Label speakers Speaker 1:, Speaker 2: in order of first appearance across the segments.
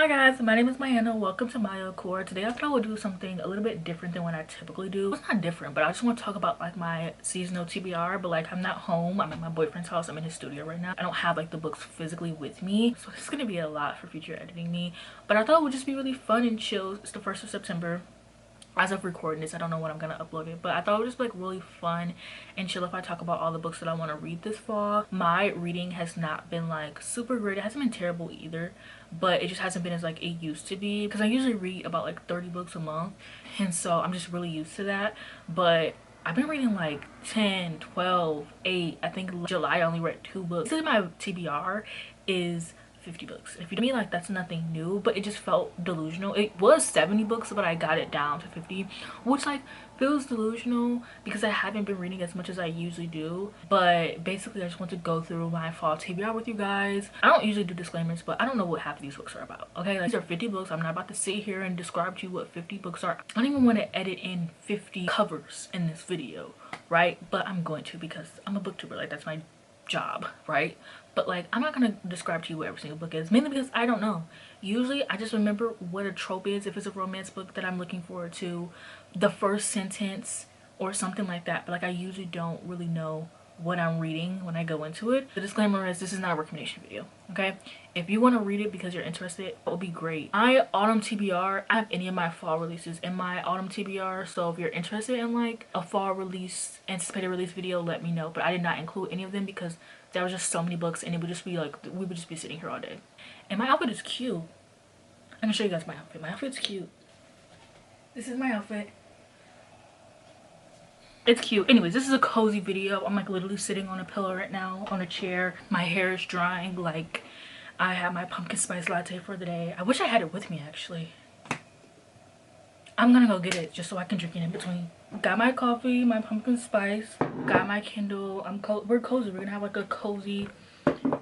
Speaker 1: Hi guys, my name is Mayana. Welcome to Maya Core. Today I thought I would do something a little bit different than what I typically do. It's not different, but I just want to talk about like my seasonal TBR. But like I'm not home, I'm at my boyfriend's house. I'm in his studio right now. I don't have like the books physically with me, so it's gonna be a lot for future editing me. But I thought it would just be really fun and chill. It's the 1st of September. As of recording this, I don't know when I'm gonna upload it, but I thought it was just like really fun and chill if I talk about all the books that I want to read this fall. My reading has not been like super great. It hasn't been terrible either, but it just hasn't been as like it used to be, because I usually read about like 30 books a month, and so I'm just really used to that. But I've been reading like 10, 12, 8. I think July I only read 2 books. This is my TBR is 50 books. If you mean, like, that's nothing new, but it just felt delusional. It was 70 books, but I got it down to 50, which like feels delusional because I haven't been reading as much as I usually do. But basically I just want to go through my fall TBR with you guys. I don't usually do disclaimers, but I don't know what half of these books are about. Okay, like, these are 50 books. I'm not about to sit here and describe to you what 50 books are. I don't even want to edit in 50 covers in this video, right? But I'm going to, because I'm a booktuber. Like, that's my job, right? But like I'm not gonna describe to you what every single book is, mainly because I don't know. Usually I just remember what a trope is if it's a romance book that I'm looking forward to, the first sentence or something like that. But like I usually don't really know what I'm reading when I go into it. The disclaimer is this is not a recommendation video, okay? If you want to read it because you're interested, it will be great. My autumn TBR, I have any of my fall releases in my autumn TBR, so if you're interested in like a fall release, anticipated release video, let me know. But I did not include any of them because there was just so many books and it would just be like, we would just be sitting here all day. And my outfit is cute. I can show you guys my outfit. My outfit's cute. This is my outfit. It's cute. Anyways, this is a cozy video. I'm like literally sitting on a pillow right now on a chair. My hair is drying. Like, I have my pumpkin spice latte for the day. I wish I had it with me actually. I'm gonna go get it just so I can drink it in between. Got my coffee, my pumpkin spice, got my Kindle. We're cozy. We're gonna have like a cozy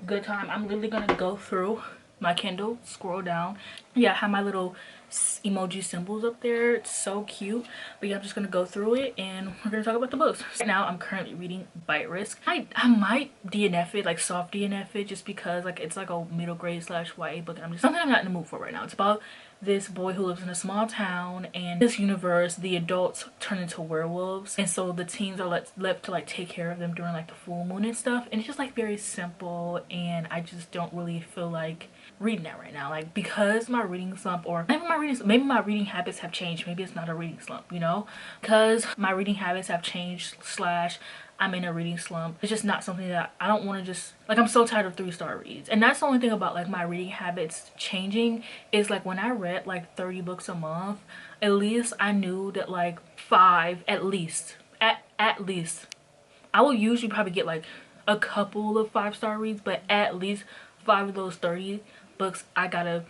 Speaker 1: good time. I'm literally gonna go through my Kindle, scroll down. Yeah, I have my little emoji symbols up there. It's so cute. But yeah, I'm just gonna go through it and we're gonna talk about the books. Right now I'm currently reading Bite Risk. I might DNF it, like soft DNF it, just because like it's like a middle grade / YA book and I'm just something I'm not in the mood for right now. It's about this boy who lives in a small town, and this universe the adults turn into werewolves, and so the teens are left to like take care of them during like the full moon and stuff. And it's just like very simple, and I just don't really feel like reading that right now, like because my reading slump, or maybe my reading habits have changed. Maybe it's not a reading slump, you know, because my reading habits have changed / I'm in a reading slump. It's just not something that I don't want to just like. I'm so tired of 3-star reads, and that's the only thing about like my reading habits changing is like when I read like 30 books a month, at least I knew that like 5 at least I will usually probably get like a couple of 5-star reads, but at least 5 of those 30 books I got a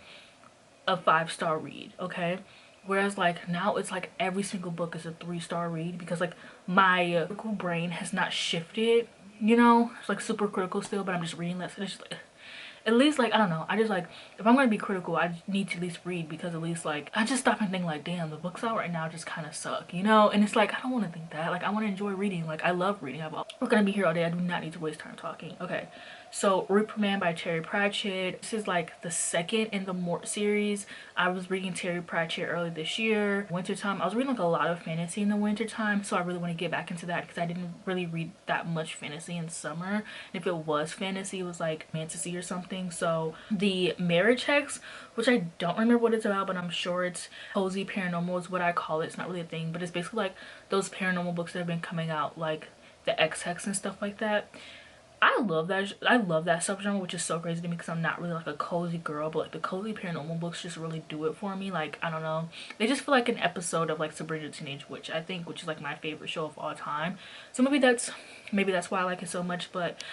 Speaker 1: 5-star read, okay? Whereas like now it's like every single book is a 3-star read, because like my critical brain has not shifted, you know. It's like super critical still, but I'm just reading less, and it's just like, at least like I don't know, I just like, if I'm gonna be critical I need to at least read, because at least like I just stop and think like, damn, the books out right now just kind of suck, you know. And it's like I don't want to think that. Like I want to enjoy reading. Like I love reading. We're gonna be here all day. I do not need to waste time talking. Okay, so Reprimand by Terry Pratchett. This is like the second in the Mort series. I was reading Terry Pratchett early this year, wintertime. I was reading like a lot of fantasy in the wintertime, so I really want to get back into that because I didn't really read that much fantasy in summer. And if it was fantasy, it was like fantasy or something. So the Marriage Hex, which I don't remember what it's about, but I'm sure it's cozy paranormal is what I call it. It's not really a thing, but it's basically like those paranormal books that have been coming out, like the X Hex and stuff like that. I love that subgenre, which is so crazy to me because I'm not really like a cozy girl, but like the cozy paranormal books just really do it for me. Like I don't know, they just feel like an episode of like Sabrina the Teenage Witch, I think, which is like my favorite show of all time. So maybe that's why I like it so much. But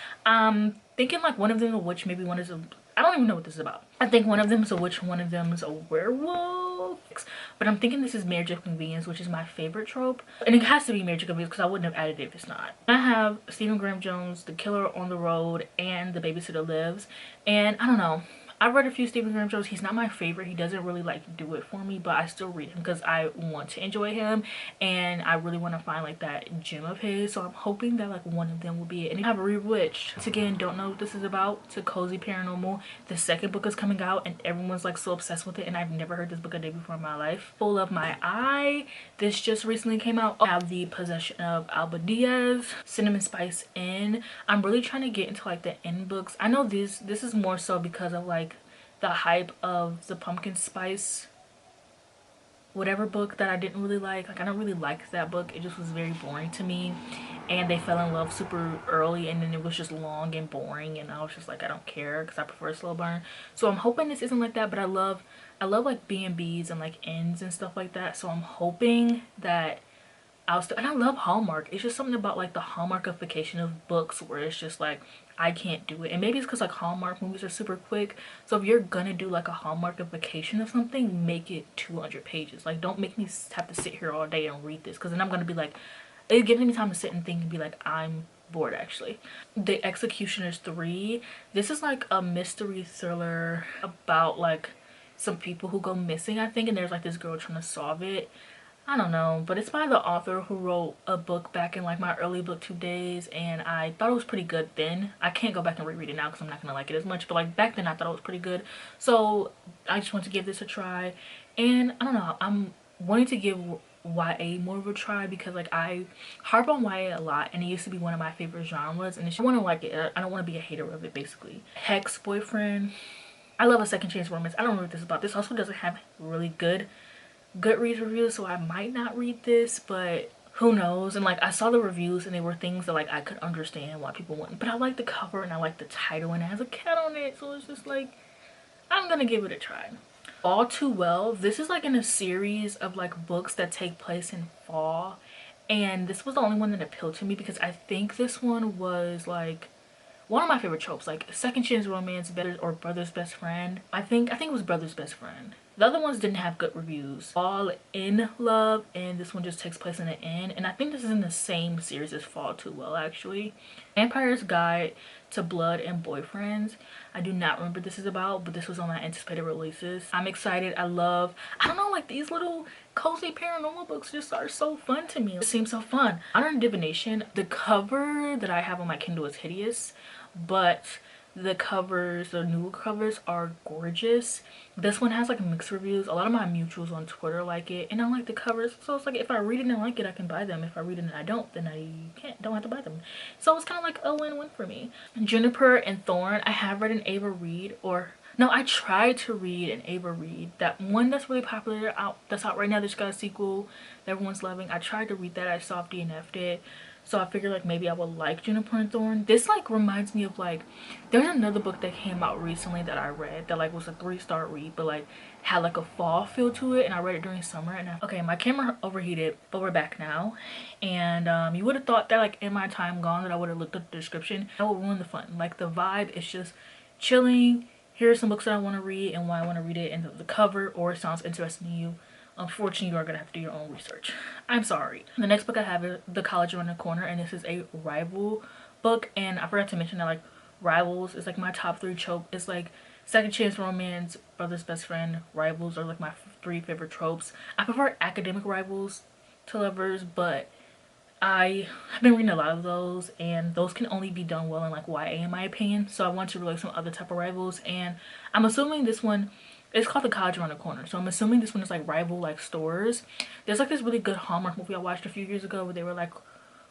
Speaker 1: thinking like one of them is a witch, maybe one is a, I don't even know what this is about. I think one of them is a witch, one of them is a werewolf. But I'm thinking this is Marriage of Convenience, which is my favorite trope. And it has to be Marriage of Convenience because I wouldn't have added it if it's not. I have Stephen Graham Jones, The Killer on the Road, and The Babysitter Lives. And I don't know, I've read a few Stephen Graham shows. He's not my favorite. He doesn't really like do it for me, but I still read him because I want to enjoy him and I really want to find like that gem of his. So I'm hoping that like one of them will be it. And I have Rewitched. Once again, don't know what this is about. It's a cozy paranormal. The second book is coming out and everyone's like so obsessed with it, and I've never heard this book a day before in my life. Full of My Eye. This just recently came out. I have The Possession of Alba Diaz. Cinnamon Spice Inn. I'm really trying to get into like the Inn books. I know this is more so because of like the hype of the pumpkin spice whatever book that I didn't really like. Like I don't really like that book. It just was very boring to me, and they fell in love super early and then it was just long and boring, and I was just like, I don't care because I prefer a slow burn. So I'm hoping this isn't like that, but I love like B&Bs and like inns and stuff like that. So I'm hoping that and I love Hallmark. It's just something about like the Hallmarkification of books where it's just like I can't do it. And maybe it's because like Hallmark movies are super quick. So if you're gonna do like a Hallmarkification of something, make it 200 pages. Like don't make me have to sit here all day and read this, because then I'm gonna be like, it gives me time to sit and think and be like, I'm bored actually. The Executioners 3. This is like a mystery thriller about like some people who go missing, I think, and there's like this girl trying to solve it. I don't know, but it's by the author who wrote a book back in like my early booktube days, and I thought it was pretty good then. I can't go back and reread it now because I'm not gonna like it as much, but like back then I thought it was pretty good. So I just want to give this a try, and I don't know, I'm wanting to give YA more of a try because like I harp on YA a lot and it used to be one of my favorite genres, and I want to like it. I don't want to be a hater of it basically. Hex Boyfriend. I love a second chance romance. I don't know what this is about. This also doesn't have really good Goodreads reviews, so I might not read this, but who knows. And like I saw the reviews and they were things that like I could understand why people wouldn't, but I like the cover and I like the title and it has a cat on it, so it's just like I'm gonna give it a try. All Too Well. This is like in a series of like books that take place in fall, and this was the only one that appealed to me because I think this one was like one of my favorite tropes, like second chance romance, better or brother's best friend. I think it was brother's best friend. The other ones didn't have good reviews. All in Love, and this one just takes place in an inn, and I think this is in the same series as Fall Too Well actually. Vampire's Guide to Blood and Boyfriends. I do not remember what this is about, but this was on my anticipated releases. I'm excited. I don't know, like these little cozy paranormal books just are so fun to me. It seems so fun. Modern Divination. The cover that I have on my Kindle is hideous, but the covers, the new covers, are gorgeous. This one has like mixed reviews. A lot of my mutuals on Twitter like it, and I like the covers, so it's like if I read it and like it, I can buy them. If I read it and I don't, then I don't have to buy them. So it's kind of like a win-win for me. Juniper and Thorn. I have read an Ava Reed, or no, I tried to read an Ava Reed, that one that's really popular that's out right now. There's got a sequel that everyone's loving. I tried to read that. I soft DNF'd it. So I figured like maybe I would like Juniper and Thorn. This like reminds me of like, there's another book that came out recently that I read that like was a 3-star read, but like had like a fall feel to it, and I read it during summer. And okay, my camera overheated, but we're back now. And you would have thought that like in my time gone that I would have looked at the description. That would ruin the fun. Like the vibe is just chilling. Here are some books that I want to read and why I want to read it, and the cover, or it sounds interesting to you. Unfortunately, you are gonna have to do your own research. I'm sorry. The next book I have is The College Around the Corner, and this is a rival book. And I forgot to mention that like rivals is like my top 3 trope. It's like second chance romance, brother's best friend, rivals are like my 3 favorite tropes. I prefer academic rivals to lovers, but I have been reading a lot of those, and those can only be done well in like YA in my opinion. So I want to read like some other type of rivals, and I'm assuming this one, it's called The College Around the Corner, so I'm assuming this one is like rival like stores. There's like this really good Hallmark movie I watched a few years ago where they were like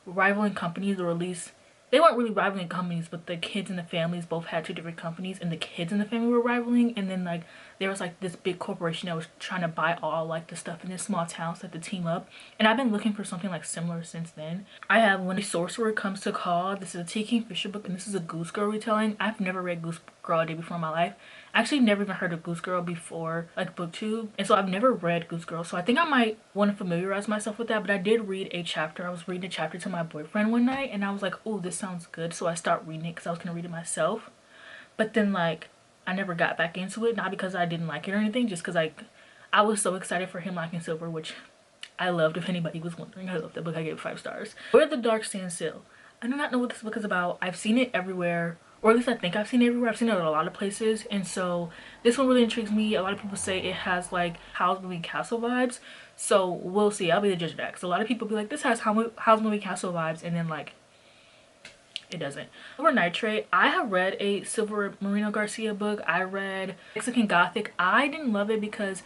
Speaker 1: rivaling companies, or at least they weren't really rivaling companies, but the kids and the families both had 2 different companies, and the kids in the family were rivaling, and then like there was like this big corporation that was trying to buy all like the stuff in this small town, so they had to team up. And I've been looking for something like similar since then. I have When a Sorcerer Comes to Call. This is a T. Kingfisher book, and this is a Goose Girl retelling. I've never read Goose Girl a day before in my life. I actually never even heard of Goose Girl before like booktube, and so I've never read Goose Girl, so I think I might want to familiarize myself with that. But I did read a chapter. I was reading a chapter to my boyfriend one night, and I was like, oh, this sounds good, so I started reading it because I was gonna read it myself. But then like I never got back into it, not because I didn't like it or anything, just because like I was so excited for him liking Silver, which I loved. If anybody was wondering, I loved that book. I gave it 5 stars. Where the Dark Stand Still. I do not know what this book is about. I've seen it everywhere or at least I think I've seen it everywhere. I've seen it at a lot of places, and so this one really intrigues me. A lot of people say it has like Howl's Moving Castle vibes, so we'll see. I'll be the judge of that, because a lot of people be like, this has Howl's Moving Castle vibes, and then like it doesn't. Silver Nitrate, I have read a Silver Marino Garcia book. I read Mexican Gothic. I didn't love it because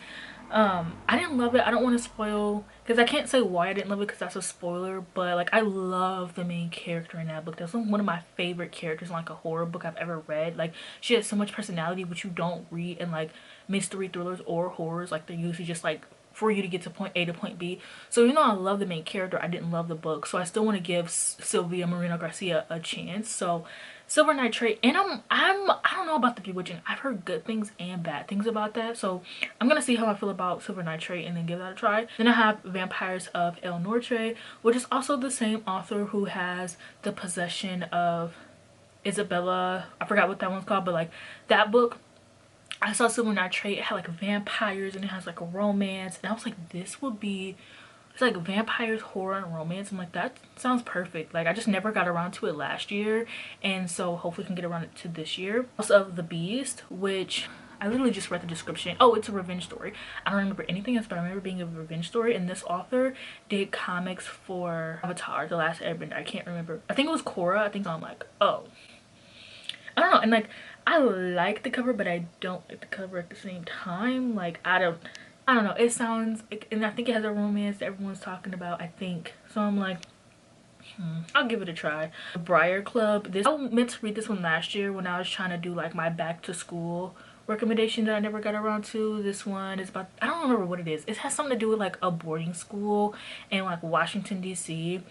Speaker 1: I didn't love it. I don't want to spoil, because I can't say why I didn't love it because that's a spoiler, but like I love the main character in that book. That's one of my favorite characters in like a horror book I've ever read. Like she has so much personality, which you don't read in like mystery thrillers or horrors. Like they're usually just like for you to get to point A to point B. So even though I love the main character, I didn't love the book. So I still want to give Sylvia Marino Garcia a chance. So Silver Nitrate, and I don't know about the Bewitching. I've heard good things and bad things about that. So I'm gonna see how I feel about Silver Nitrate and then give that a try. Then I have Vampires of El Norte, which is also the same author who has The Possession of Isabella. I forgot what that one's called, but like that book, I saw Silver Nitrate. It had like vampires and it has like a romance, and I was like, this would be, it's like vampires, horror, and romance. I'm like, that sounds perfect. Like I just never got around to it last year, and so hopefully I can get around to this year. House of the Beast, which I literally just read the description. Oh, it's a revenge story. I don't remember anything else, but I remember being a revenge story, and this author did comics for Avatar, The Last Airbender. I can't remember. I think it was Korra. I think. So I'm like, oh, I don't know. And like I like the cover, but I don't like the cover at the same time. Like I don't know. It sounds, and I think it has a romance that everyone's talking about, I think. So I'm like, I'll give it a try. The Briar Club. I meant to read this one last year when I was trying to do like my back to school recommendation that I never got around to. This one is about, I don't remember what it is. It has something to do with like a boarding school in like Washington DC.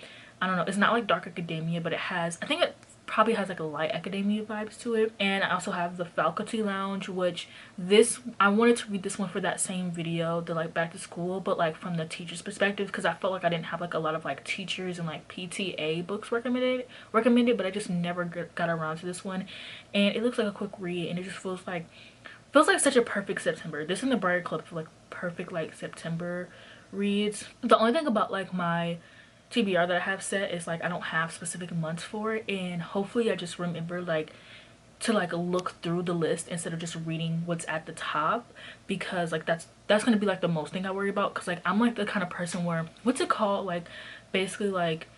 Speaker 1: I don't know. It's not like dark academia, but it has, I think it probably has like a light academia vibes to it. And I also have the Faculty Lounge, which this, I wanted to read this one for that same video, the like back to school, but like from the teacher's perspective, because I felt like I didn't have like a lot of like teachers and like PTA books recommended, but I just never got around to this one. And it looks like a quick read, and it just feels like such a perfect September. This and the Briar Club feel like perfect like September reads. The only thing about like my TBR that I have set is like I don't have specific months for it, and hopefully I just remember like to like look through the list instead of just reading what's at the top, because like that's gonna be like the most thing I worry about, because like I'm like the kind of person where, what's it called, like basically like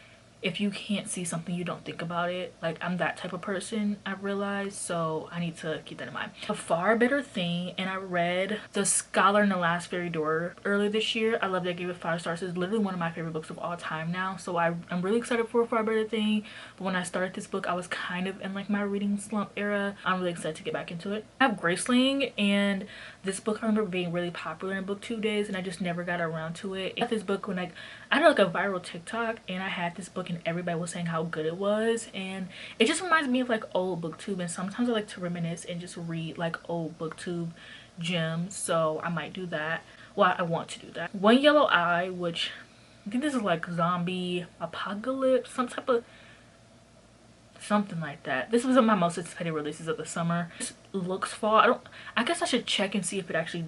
Speaker 1: if you can't see something, you don't think about it. Like I'm that type of person, I realized, so I need to keep that in mind. A Far Better Thing, and I read The Scholar and the Last Fairy Door earlier this year. I loved it. I gave it 5 stars. It's literally one of my favorite books of all time now, so I'm really excited for A Far Better Thing. But when I started this book, I was kind of in like my reading slump era. I'm really excited to get back into it. I have Graceling, and this book I remember being really popular in booktube days, and I just never got around to it. I got this book when I had like a viral TikTok, and I had this book and everybody was saying how good it was, and it just reminds me of like old booktube, and sometimes I like to reminisce and just read like old booktube gems, so I might do that. Well, I want to do that. One Yellow Eye, which I think this is like zombie apocalypse, some type of something like that. This was one of my most anticipated releases of the summer. This looks fall. I guess I should check and see if it actually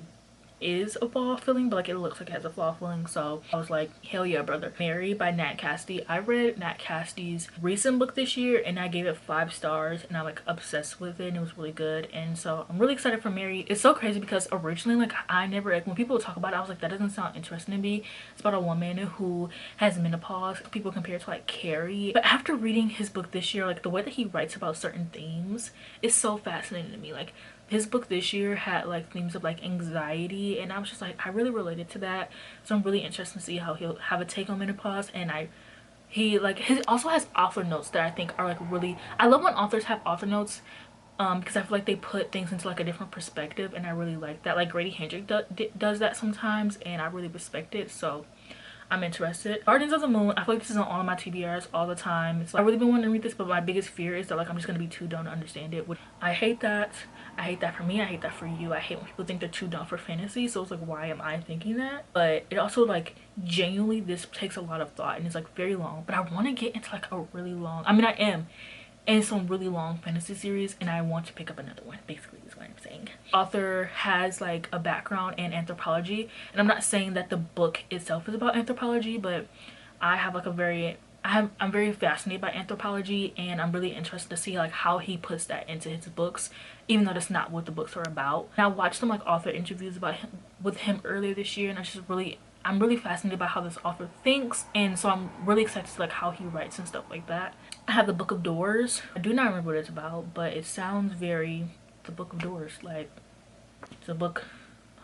Speaker 1: is a fall feeling, but like it looks like it has a fall feeling, so I was like, hell yeah, brother. Mary by Nat Cassidy. I read Nat Cassidy's recent book this year, and I gave it 5 stars, and I'm like obsessed with it, and it was really good, and so I'm really excited for Mary. It's so crazy because originally like I never, like when people talk about it, I was like, that doesn't sound interesting to me. It's about a woman who has menopause. People compare it to like Carrie, but after reading his book this year, like the way that he writes about certain themes is so fascinating to me. Like his book this year had like themes of like anxiety, and I was just like, I really related to that, so I'm really interested to see how he'll have a take on menopause. And he also has author notes that I think are like really, I love when authors have author notes, because I feel like they put things into like a different perspective, and I really like that. Like Grady Hendrick does that sometimes, and I really respect it, so I'm interested. Gardens of the Moon, I feel like this is on all of my TBRs all the time. It's like, I really been wanting to read this, but my biggest fear is that like I'm just gonna be too dumb to understand it, which I hate that. I hate that for me. I hate that for you. I hate when people think they're too dumb for fantasy, so it's like, why am I thinking that? But it also like genuinely, this takes a lot of thought, and it's like very long, but I want to get into like a really long, I mean I am in some really long fantasy series, and I want to pick up another one, basically is what I'm saying. Author has like a background in anthropology, and I'm not saying that the book itself is about anthropology, but I have like a very I'm very fascinated by anthropology, and I'm really interested to see like how he puts that into his books, even though that's not what the books are about. And I watched some like author interviews about him with him earlier this year, and I'm really fascinated by how this author thinks, and so I'm really excited to see like how he writes and stuff like that. I have the Book of Doors. I do not remember what it's about, but it sounds very the Book of Doors, like it's a book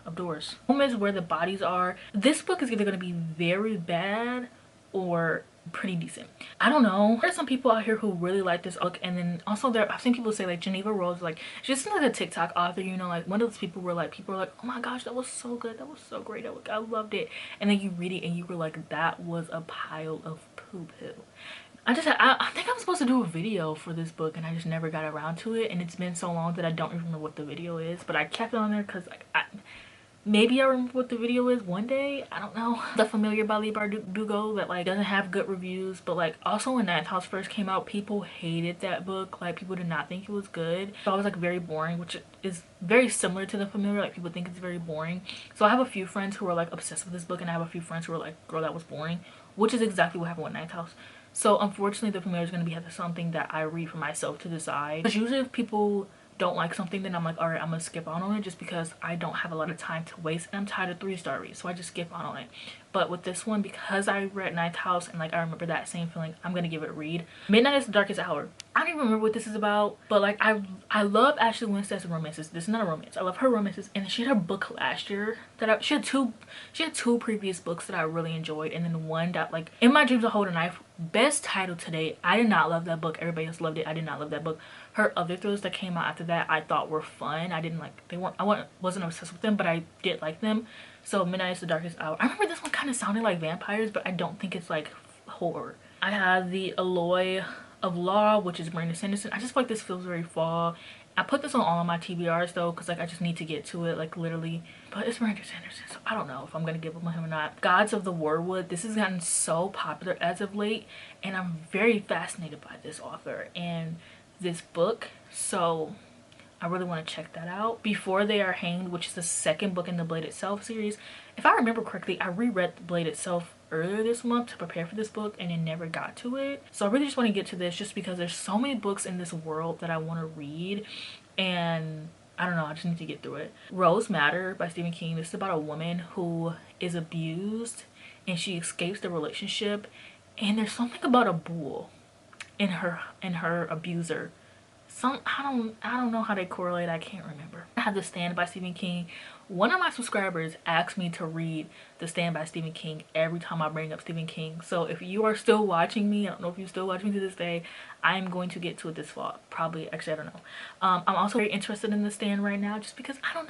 Speaker 1: of doors. Home is where the bodies are. This book is either going to be very bad or pretty decent. I don't know. There's some people out here who really like this book, and then also I've seen people say like Geneva Rose, like she's just like a TikTok author, you know, like one of those people where like people are like, oh my gosh, that was so good, that was so great, I loved it, and then you read it and you were like, that was a pile of poo-poo. I think I'm supposed to do a video for this book, and I just never got around to it, and it's been so long that I don't remember what the video is, but I kept it on there because like maybe I remember what the video is one day. I don't know. The Familiar by Leigh Bardugo that like doesn't have good reviews, but like also when Ninth House first came out, people hated that book. Like people did not think it was good. So I was like very boring, which is very similar to The Familiar. Like people think it's very boring. So I have a few friends who are like obsessed with this book, and I have a few friends who are like, girl, that was boring, which is exactly what happened with Ninth House. So unfortunately, The Familiar is going to be something that I read for myself to decide. Because usually if people don't like something, then I'm like, all right, I'm gonna skip on it, just because I don't have a lot of time to waste, and I'm tired of 3-star reads, so I just skip on it. But with this one, because I read Ninth House and like I remember that same feeling, I'm gonna give it a read. Midnight is the Darkest Hour. I don't even remember what this is about, but like I love Ashley Winstead's romances. This is not a romance. I love her romances, and she had a book last year that she had two previous books that I really enjoyed, and then one that like In My Dreams I Hold a Knife, best title today. I did not love that book. Everybody else loved it. I did not love that book. Her other thrillers that came out after that I thought were fun. I wasn't obsessed with them, but I did like them. So Midnight is the Darkest Hour. I remember this one kind of sounded like vampires, but I don't think it's like horror. I have the Alloy of Law, which is Brandon Sanderson. I just feel like this feels very fall. I put this on all of my TBRs though, because like I just need to get to it, like literally. But it's Brandon Sanderson, so I don't know if I'm gonna give up on him or not. Gods of the Warwood. This has gotten so popular as of late, and I'm very fascinated by this author and this book, so I really want to check that out. Before They Are Hanged, which is the second book in the Blade Itself series. If I remember correctly, I reread the Blade Itself earlier this month to prepare for this book, and it never got to it. So I really just want to get to this, just because there's so many books in this world that I want to read, and I don't know, I just need to get through it. Rose Matter by Stephen King. This is about a woman who is abused and she escapes the relationship, and there's something about a bull in her abuser. I don't know how they correlate. I can't remember. I have The Stand by Stephen King. One of my subscribers asked me to read The Stand by Stephen King every time I bring up Stephen King. So if you are still watching me, I don't know if you still watch me to this day, I am going to get to it this fall. Probably, actually, I don't know. I'm also very interested in The Stand right now, just because I don't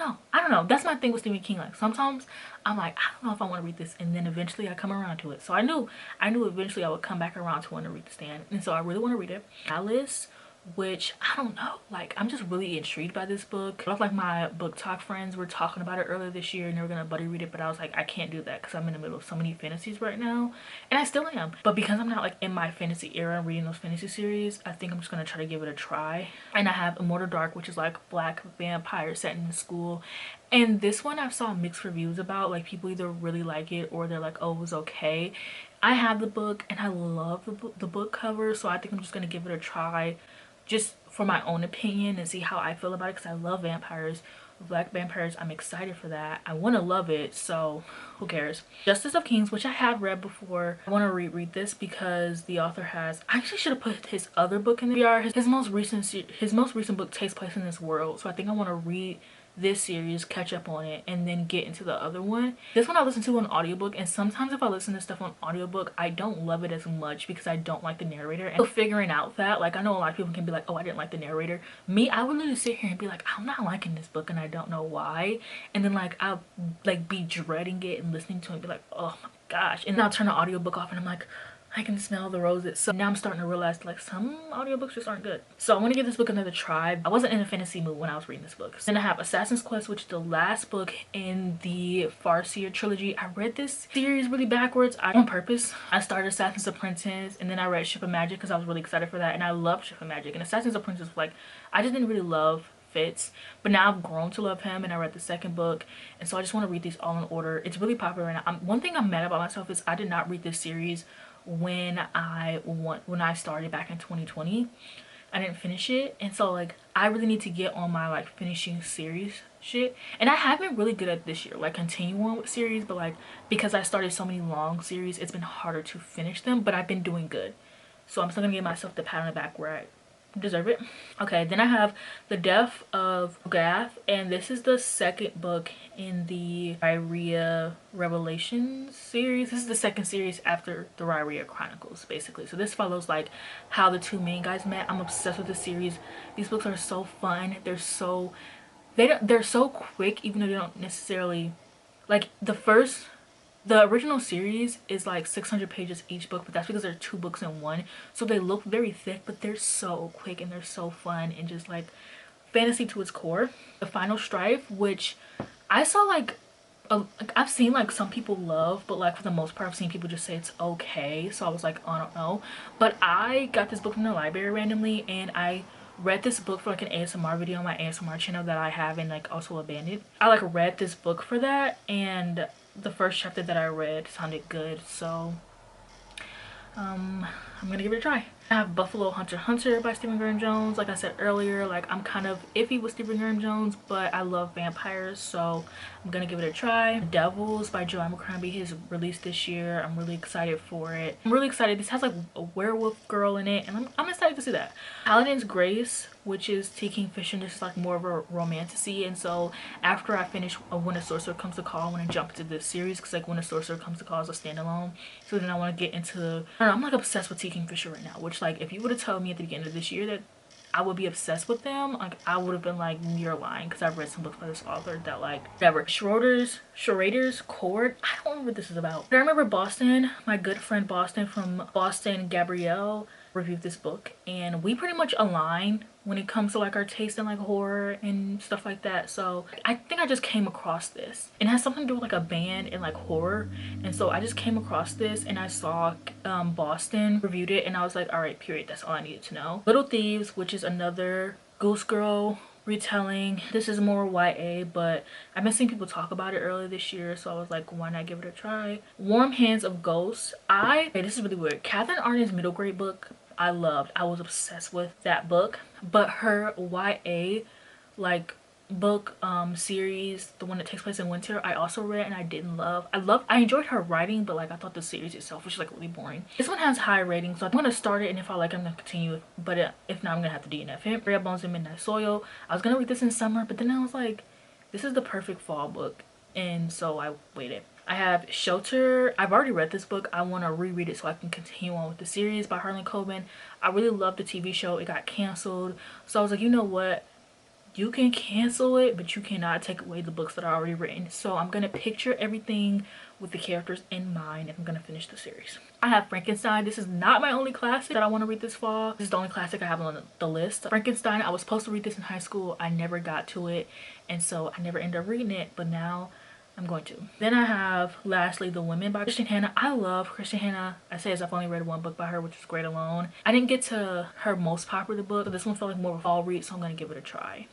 Speaker 1: know. That's my thing with Stephen King. Like sometimes I'm like, I don't know if I want to read this, and then eventually I come around to it. So I knew eventually I would come back around to want to read The Stand, and so I really want to read it. Alice, which I don't know, like I'm just really intrigued by this book. I love like my book talk friends were talking about it earlier this year, and they were gonna buddy read it, but I was like, I can't do that because I'm in the middle of so many fantasies right now, and I still am. But because I'm not like in my fantasy era reading those fantasy series, I think I'm just gonna try to give it a try. And I have Immortal Dark, which is like black vampire set in school, and this one I've saw mixed reviews about. Like people either really like it or they're like, oh, it was okay. I have the book and I love the book cover, so I think I'm just gonna give it a try, just for my own opinion, and see how I feel about it, because I love vampires, black vampires. I'm excited for that. I want to love it, so who cares. Justice of Kings, which I have read before. I want to reread this because the author has, I actually should have put his other book in the VR. His most recent book takes place in this world, so I think I want to read this series, catch up on it, and then get into the other one. This one I listen to on audiobook, and sometimes if I listen to stuff on audiobook, I don't love it as much because I don't like the narrator. And figuring out that, like, I know a lot of people can be like, oh, I didn't like the narrator. Me, I would literally sit here and be like, I'm not liking this book and I don't know why, and then like I'll like be dreading it and listening to it and be like, oh my gosh, and then I'll turn the audiobook off and I'm like, I can smell the roses. So now I'm starting to realize like some audiobooks just aren't good. So I want to give this book another try. I wasn't in a fantasy mood when I was reading this book. Then I have Assassin's Quest, which is the last book in the Farseer trilogy. I read this series really backwards on purpose. I started Assassin's Apprentice, and then I read Ship of Magic because I was really excited for that, and I love Ship of Magic. And Assassin's Apprentice, like, I just didn't really love Fitz, but now I've grown to love him, and I read the second book, and so I just want to read these all in order. It's really popular right now. One thing I'm mad about myself is I did not read this series when I started back in 2020. I didn't finish it, and so like I really need to get on my like finishing series shit. And I have been really good at this year, like continuing with series, but like because I started so many long series, it's been harder to finish them, but I've been doing good. So I'm still gonna give myself the pat on the back where I deserve it. Okay, then I have The Death of Gath, and this is the second book in the Rhyria Revelations series. This is the second series after the Rhyria Chronicles, basically. So this follows like how the two main guys met. I'm obsessed with this series. These books are so fun. They're so quick, even though they don't necessarily like the original series is like 600 pages each book, but that's because there are two books in one. So they look very thick, but they're so quick and they're so fun and just like fantasy to its core. The Final Strife, which I saw like I've seen like some people love, but like for the most part I've seen people just say it's okay. So I was like, oh, I don't know. But I got this book from the library randomly, and I read this book for like an ASMR video on my ASMR channel that I have and like also abandoned. I like read this book for that, and the first chapter that I read sounded good, so I'm gonna give it a try. I have Buffalo Hunter Hunter by Stephen Graham Jones. Like I said earlier, like I'm kind of iffy with Stephen Graham Jones, but I love vampires, so I'm gonna give it a try. Devils by Joe Abercrombie is released this year. I'm really excited for it. I'm really excited. This has like a werewolf girl in it, and I'm excited to see that. Paladin's Grace, which is T. Kingfisher. This is like more of a romantasy, and so after I finish When a Sorcerer Comes to Call, I want to jump into this series because like When a Sorcerer Comes to Call is a standalone. So then I want to get into, I don't know, I'm like obsessed with T. Kingfisher right now, which like if you would have told me at the beginning of this year that I would be obsessed with them, like I would have been like, you're lying, because I've read some books by this author that like whatever. Schroeder's Chord, I don't know what this is about, but I remember Boston, my good friend Boston from Boston, Gabrielle, reviewed this book, and we pretty much align when it comes to like our taste in like horror and stuff like that. So I think I just came across this. It has something to do with like a band and like horror, and so I just came across this and I saw Boston reviewed it, and I was like, all right, period, that's all I needed to know. Little Thieves, which is another Goose Girl retelling. This is more YA, but I've been seeing people talk about it earlier this year, so I was like, why not give it a try. Warm Hands of Ghosts. This is really weird. Catherine Arden's middle grade book I loved. I was obsessed with that book, but her YA like book series, the one that takes place in winter, I also read and I didn't love. I enjoyed her writing, but like I thought the series itself was just like really boring. This one has high ratings, so I'm gonna start it, and if I like it, I'm gonna continue, but if not, I'm gonna have to DNF it. Red Bones and Midnight Soil, I was gonna read this in summer, but then I was like, this is the perfect fall book, and so I waited. I have Shelter. I've already read this book. I want to reread it so I can continue on with the series by Harlan Coben. I really loved the TV show. It got canceled, so I was like, you know what, you can cancel it, but you cannot take away the books that are already written. So I'm gonna picture everything with the characters in mind, and I'm gonna finish the series. I have Frankenstein. This is not my only classic that I want to read this fall. This is the only classic I have on the list. Frankenstein, I was supposed to read this in high school. I never got to it, and so I never ended up reading it, but now I'm going to. Then I have lastly The Women by Christian Hannah. I love Christian Hannah. I say as I've only read one book by her, which is Great Alone. I didn't get to her most popular book, so this one felt like more of a fall read, so I'm gonna give it a try.